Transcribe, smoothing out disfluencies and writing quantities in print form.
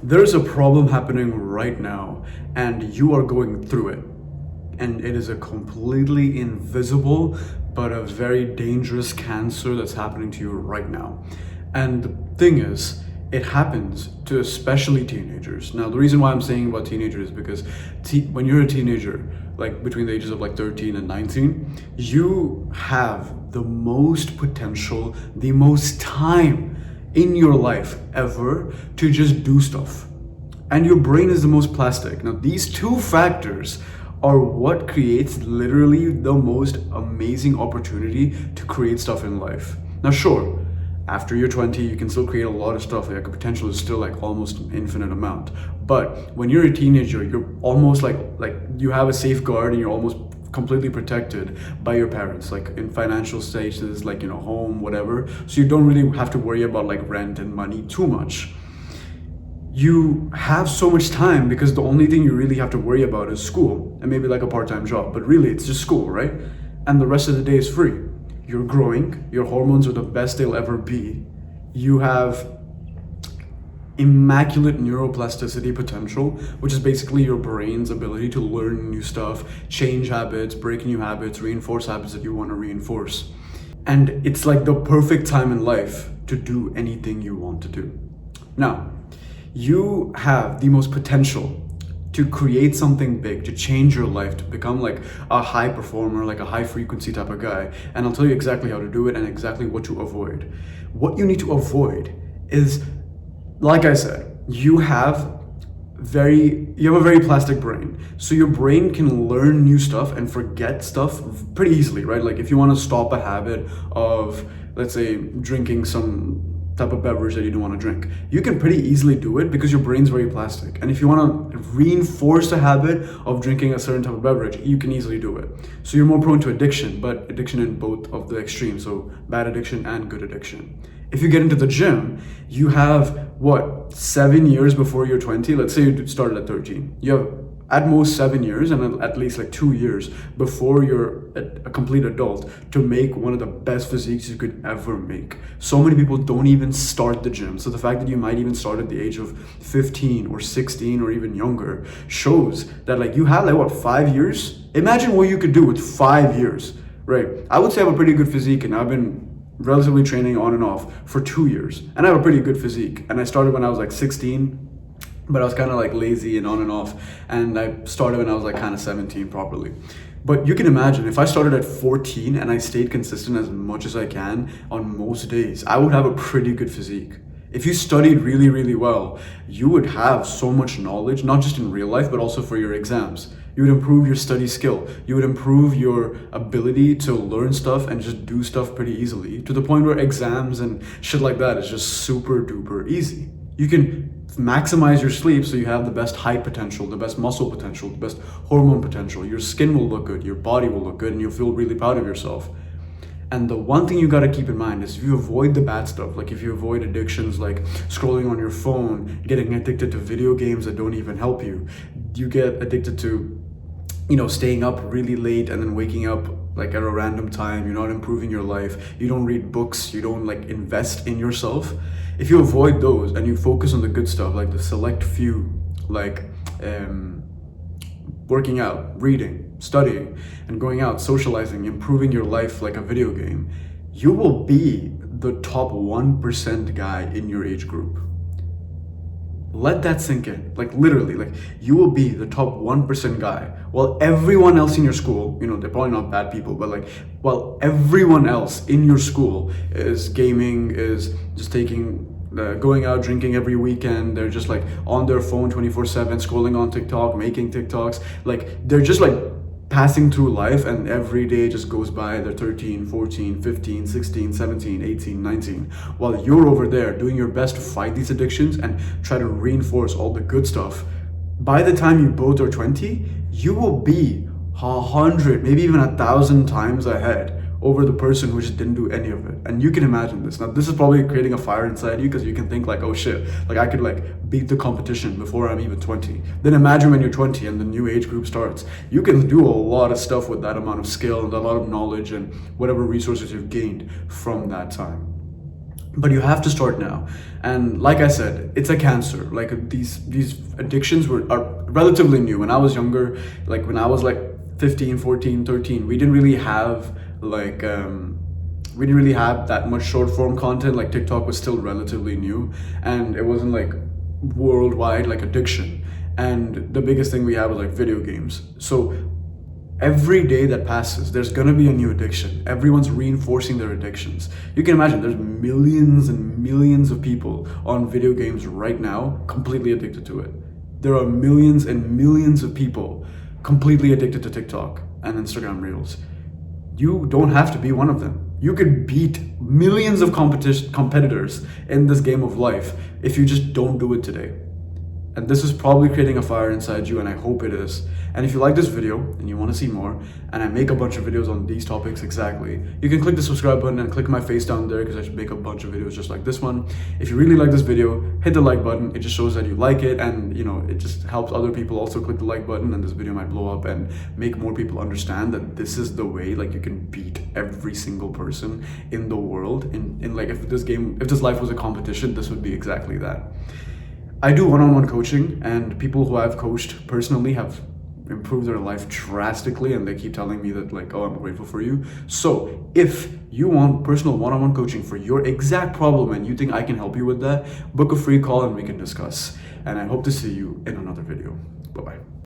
There's a problem happening right now, and you are going through it. And it is a completely invisible but a very dangerous cancer that's happening to you right now. And the thing is, it happens to especially teenagers. Now, the reason why I'm saying about teenagers is because when you're a teenager, like between the ages of like 13 and 19, you have the most potential, the most time in your life ever to just do stuff. And your brain is the most plastic. Now, these two factors are what creates literally the most amazing opportunity to create stuff in life. Now, sure, after you're 20, you can still create a lot of stuff. Like, a potential is still like almost an infinite amount. But when you're a teenager, you're almost like you have a safeguard and you're almost completely protected by your parents, like in financial status, like, home, whatever. So you don't really have to worry about like rent and money too much. You have so much time because the only thing you really have to worry about is school and maybe like a part-time job, but really it's just school, right? And the rest of the day is free. You're growing, your hormones are the best they'll ever be. You have immaculate neuroplasticity potential, which is basically your brain's ability to learn new stuff, change habits, break new habits, reinforce habits that you want to reinforce. And it's like the perfect time in life to do anything you want to do. Now, you have the most potential to create something big, to change your life, to become like a high performer, like a high frequency type of guy. And I'll tell you exactly how to do it and exactly what to avoid. What you need to avoid is, like I said, you have a very plastic brain. So your brain can learn new stuff and forget stuff pretty easily, right? Like if you want to stop a habit of, let's say, drinking some type of beverage that you don't want to drink, you can pretty easily do it because your brain's very plastic. And if you want to reinforce the habit of drinking a certain type of beverage, you can easily do it. So you're more prone to addiction, but addiction in both of the extremes, so bad addiction and good addiction. If you get into the gym, you have 7 years before you're 20. Let's say you started at 13. You have at most 7 years and at least like 2 years before you're a complete adult to make one of the best physiques you could ever make. So many people don't even start the gym. So the fact that you might even start at the age of 15 or 16 or even younger shows that like you have 5 years? Imagine what you could do with 5 years, right? I would say I have a pretty good physique and I've been relatively training on and off for 2 years. And I have a pretty good physique. And I started when I was like 16, but I was kind of like lazy and on and off. And I started when I was like kind of 17 properly. But you can imagine if I started at 14 and I stayed consistent as much as I can on most days, I would have a pretty good physique. If you studied really, really well, you would have so much knowledge, not just in real life, but also for your exams. You would improve your study skill. You would improve your ability to learn stuff and just do stuff pretty easily, to the point where exams and shit like that is just super duper easy. You can maximize your sleep so you have the best height potential, the best muscle potential, the best hormone potential. Your skin will look good, your body will look good, and you'll feel really proud of yourself. And the one thing you got to keep in mind is if you avoid the bad stuff, like if you avoid addictions like scrolling on your phone, getting addicted to video games that don't even help you, you get addicted to staying up really late and then waking up like at a random time, you're not improving your life, you don't read books, you don't like invest in yourself. If you avoid those and you focus on the good stuff, like the select few, like working out, reading, studying, and going out, socializing, improving your life like a video game, you will be the top 1% guy in your age group. Let that sink in. Like literally, like you will be the top 1% guy while everyone else in your school, they're probably not bad people, but like while everyone else in your school is gaming, is just going out drinking every weekend, they're just like on their phone 24/7, scrolling on TikTok, making TikToks, like they're just like passing through life and every day just goes by. They're 13, 14, 15, 16, 17, 18, 19, while you're over there doing your best to fight these addictions and try to reinforce all the good stuff. By the time you both are 20, you will be 100, maybe even 1,000 times ahead over the person who just didn't do any of it. And you can imagine this. Now, this is probably creating a fire inside you because you can think like, oh shit, like I could like beat the competition before I'm even 20. Then imagine when you're 20 and the new age group starts. You can do a lot of stuff with that amount of skill and a lot of knowledge and whatever resources you've gained from that time. but you have to start now. And like I said, it's a cancer. Like these addictions are relatively new. When I was younger, like when I was like 15, 14, 13, we didn't really have like we didn't really have that much short form content. Like TikTok was still relatively new, and it wasn't like worldwide like addiction. And the biggest thing we have is like video games. So every day that passes, there's gonna be a new addiction. Everyone's reinforcing their addictions. You can imagine there's millions and millions of people on video games right now completely addicted to it. There are millions and millions of people completely addicted to TikTok and Instagram Reels. You don't have to be one of them. You could beat millions of competitors in this game of life if you just don't do it today. And this is probably creating a fire inside you, and I hope it is. And if you like this video and you want to see more, and I make a bunch of videos on these topics exactly, you can click the subscribe button and click my face down there, because I should make a bunch of videos just like this one. If you really like this video, hit the like button. It just shows that you like it, and you know, it just helps other people also click the like button, and this video might blow up and make more people understand that this is the way like you can beat every single person in the world. In like, if this life was a competition, this would be exactly that. I do one-on-one coaching, and people who I've coached personally have improved their life drastically, and they keep telling me that like, oh, I'm grateful for you. So if you want personal one-on-one coaching for your exact problem and you think I can help you with that, book a free call and we can discuss. And I hope to see you in another video. Bye-bye.